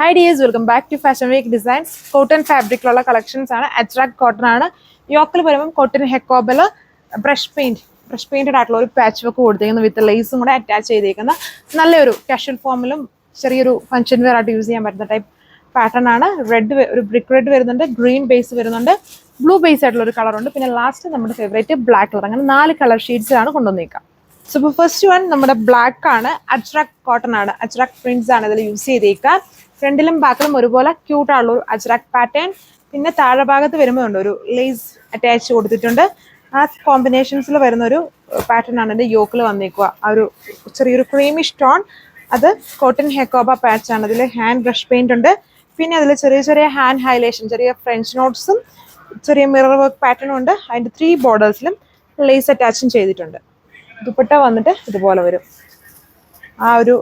Hi dears, welcome back to Fashion Week Designs. Cotton fabric collections ആണ് അറ്റ്രാക്ട് cotton ആണ്. യോക്കിൽ വരുമ്പോൾ cotton ഹെക്കോബിൽ brush painted ആയിട്ടുള്ള ഒരു പാച്ച് വർക്ക് കൊടുത്തേക്കുന്ന വിത്ത് ലേസും കൂടെ അറ്റാച്ച് ചെയ്തേക്കുന്ന നല്ലൊരു കാഷ്വൽ ഫോമിലും ചെറിയൊരു ഫംഗ്ഷൻ വെയർ ആയിട്ട് യൂസ് ചെയ്യാൻ പറ്റുന്ന ടൈപ്പ് പാറ്റേൺ ആണ്. ഒരു ബ്രിക്ക് റെഡ് വരുന്നുണ്ട്, ഗ്രീൻ ബേസ് വരുന്നുണ്ട്, ബ്ലൂ ബേസ് ആയിട്ടുള്ള ഒരു കളറുണ്ട്, പിന്നെ ലാസ്റ്റ് നമ്മുടെ ഫേവറേറ്റ് ബ്ലാക്ക് കളർ. അങ്ങനെ 4 കളർ ഷെയ്ഡ്സിലാണ് കൊണ്ടുവന്നേക്കാം. സോ ഇപ്പോൾ ഫസ്റ്റ് വൺ നമ്മുടെ ബ്ലാക്ക് ആണ്, അറ്റ്രാക്ട് കോട്ടൺ ആണ്, അറ്റ്രാക്ട് പ്രിന്റ്സ് ആണ് ഇതിൽ യൂസ് ചെയ്തേക്കുക. ഫ്രണ്ടിലും ബാക്കിലും ഒരുപോലെ ക്യൂട്ട് ആയിട്ടുള്ള ഒരു അജ്രാക് പാറ്റേൺ. പിന്നെ താഴെ ഭാഗത്ത് വരുമ്പോൾ ഉണ്ട് ഒരു ലേസ് അറ്റാച്ച് കൊടുത്തിട്ടുണ്ട്. ആ കോമ്പിനേഷൻസിൽ വരുന്ന ഒരു പാറ്റേൺ ആണ് എൻ്റെ യോക്കിൽ വന്നേക്കുക. ആ ഒരു ചെറിയൊരു ക്രീമിഷ് ടോൺ, അത് കോട്ടൺ ഹെക്കോബ പാച്ച് ആണ്. അതിൽ ഹാൻഡ് ബ്രഷ് പെയിന്റ് ഉണ്ട്. പിന്നെ അതിൽ ചെറിയ ചെറിയ ഹാൻഡ് ഹൈലൈഷൻ, ചെറിയ ഫ്രഞ്ച് നോട്ട്സും ചെറിയ മിറർ വർക്ക് പാറ്റേണും ഉണ്ട്. അതിൻ്റെ 3 ബോർഡേഴ്സിലും ലേസ് അറ്റാച്ചും ചെയ്തിട്ടുണ്ട്. ദുപ്പട്ട വന്നിട്ട് ഇതുപോലെ വരും. ആ ഒരു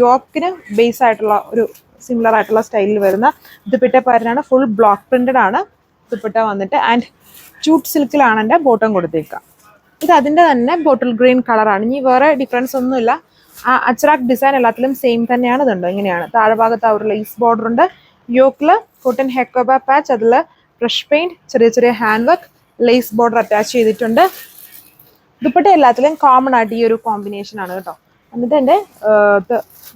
യോക്കിന് ബേസ് ആയിട്ടുള്ള ഒരു സിമിലർ ആയിട്ടുള്ള സ്റ്റൈലിൽ വരുന്ന ദുപ്പട്ട പാറ്റേണാണ്. ഫുൾ ബ്ലോക്ക് പ്രിന്റഡ് ആണ് ദുപ്പട്ട വന്നിട്ട്. ആൻഡ് ജൂട്ട് സിൽക്കിലാണ് എൻ്റെ ബോട്ടം കൊടുത്തേക്കുക. ഇത് അതിൻ്റെ തന്നെ ബോട്ടിൽ ഗ്രീൻ കളറാണ്. ഇനി വേറെ ഡിഫറൻസ് ഒന്നുമില്ല. ആ അച്രാക് ഡിസൈൻ എല്ലാത്തിലും സെയിം തന്നെയാണ്. ഇതുണ്ട് ഇങ്ങനെയാണ്. താഴെ ഭാഗത്ത് ആ ഒരു ലേസ് ബോർഡർ ഉണ്ട്. യോക്കിൽ കോട്ടൺ ഹെക്കോബ പാച്ച്, അതിൽ ബ്രഷ് പെയിന്റ്, ചെറിയ ചെറിയ hand work, lace border attach ചെയ്തിട്ടുണ്ട്. ദുപ്പട്ട എല്ലാത്തിലും കോമൺ ആയിട്ട് ഈ ഒരു കോമ്പിനേഷൻ ആണ് കേട്ടോ. എന്നിട്ട് എൻ്റെ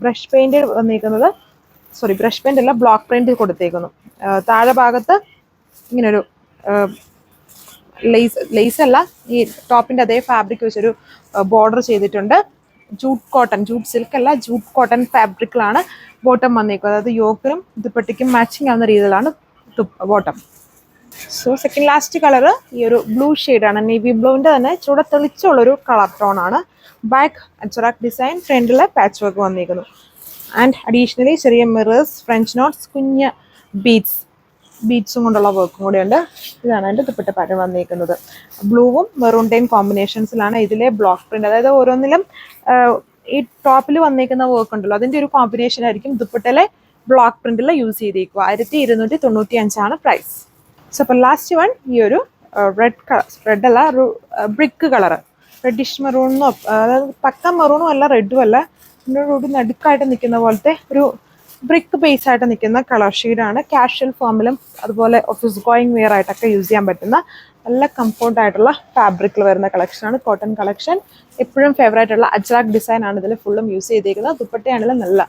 ബ്രഷ് പെയിന്റ് വന്നിരിക്കുന്നത്, ബ്രഷ് പെയിന്റ് അല്ല, ബ്ലോക്ക് പ്രിന്റ് കൊടുത്തേക്കുന്നു. താഴെ ഭാഗത്ത് ഇങ്ങനൊരു ലേസ് അല്ല, ഈ ടോപ്പിന്റെ അതേ ഫാബ്രിക് വെച്ചൊരു ബോർഡർ ചെയ്തിട്ടുണ്ട്. ജൂട്ട് സിൽക്ക് അല്ല, ജൂട്ട് കോട്ടൺ ഫാബ്രിക്കിലാണ് ബോട്ടം വന്നേക്കുന്നത്. അതായത് യോക്കിനും ദുപ്പട്ടയ്ക്കും മാച്ചിങ് ആവുന്ന രീതിയിലാണ് bottom. So second last colour ഈ ഒരു ബ്ലൂ ഷെയ്ഡാണ്. നേവി ബ്ലൂവിൻ്റെ തന്നെ ചൂടെ തെളിച്ചുള്ളൊരു കളർ ടോൺ ആണ്. ബാക്ക് അച്രാക് ഡിസൈൻ, ഫ്രണ്ടിലെ പാച്ച് വർക്ക് വന്നിരിക്കുന്നു. ആൻഡ് അഡീഷണലി ചെറിയ മിറേഴ്സ്, ഫ്രഞ്ച് നോട്ട്സ്, കുഞ്ഞ് ബീഡ്സും കൊണ്ടുള്ള വർക്കും കൂടെ ഉണ്ട്. ഇതാണ് എൻ്റെ ദുപ്പട്ട പാറ്റേൺ വന്നിരിക്കുന്നത്. ബ്ലൂവും മെറൂൺടെയും കോമ്പിനേഷൻസിലാണ് ഇതിലെ ബ്ലോക്ക് പ്രിന്റ്. അതായത് ഓരോന്നിലും ഈ ടോപ്പിൽ വന്നിരിക്കുന്ന വർക്ക് ഉണ്ടല്ലോ, അതിൻ്റെ ഒരു കോമ്പിനേഷൻ ആയിരിക്കും ദുപ്പട്ടയിലെ ബ്ലോക്ക് പ്രിന്റിൽ യൂസ് ചെയ്തേക്കുക. 1295 പ്രൈസ്. സോ അപ്പോൾ ലാസ്റ്റ് വൺ ഈ ഒരു റെഡ് അല്ല, ഒരു ബ്രിക്ക് കളർ, റെഡിഷ് മെറൂണോ, അതായത് പക്ക മെറൂണും അല്ല റെഡും അല്ല, ഇതിനോട് നടുക്കായിട്ട് നിൽക്കുന്ന പോലത്തെ ഒരു ബ്രിക്ക് ബേസ് ആയിട്ട് നിൽക്കുന്ന കളർ ഷെയ്ഡാണ്. കാഷ്വൽ ഫോമിലും അതുപോലെ ഓഫീസ് ഗോയിങ് വെയർ ആയിട്ടൊക്കെ യൂസ് ചെയ്യാൻ പറ്റുന്ന നല്ല കംഫോർട്ട് ആയിട്ടുള്ള ഫാബ്രിക്കിൽ വരുന്ന കളക്ഷനാണ് കോട്ടൺ കളക്ഷൻ. എപ്പോഴും ഫേവറേറ്റ് ഉള്ള അജ്രാക് ഡിസൈൻ ആണ് ഇതിൽ ഫുള്ളും യൂസ് ചെയ്തേക്കുന്നത്. ദുപ്പട്ടയാണെങ്കിലും നല്ല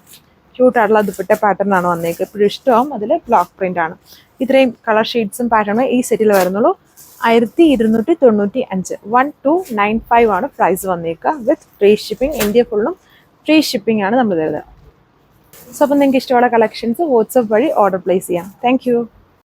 ക്യൂട്ടായിട്ടുള്ള ദുപ്പട്ട പാറ്റേൺ ആണ് വന്നേക്കുക. എപ്പോഴും ഇഷ്ടമാവും. അതിൽ ബ്ലോക്ക് പ്രിന്റ് ആണ്. ഇത്രയും കളർ ഷെയ്ഡ്സും പാറ്റേണും ഈ സെറ്റിൽ വരുന്നുള്ളൂ. 1295, 1295 ആണ് പ്രൈസ് വന്നേക്കുക. With free shipping. ഇന്ത്യ ഫുള്ളും ഫ്രീ ഷിപ്പിംഗ് ആണ് നമ്മൾ തരുന്നത്. സോ അപ്പം നിങ്ങൾക്ക് ഇഷ്ടമുള്ള കളക്ഷൻസ് വാട്സപ്പ് വഴി ഓർഡർ പ്ലേസ് ചെയ്യാം. താങ്ക്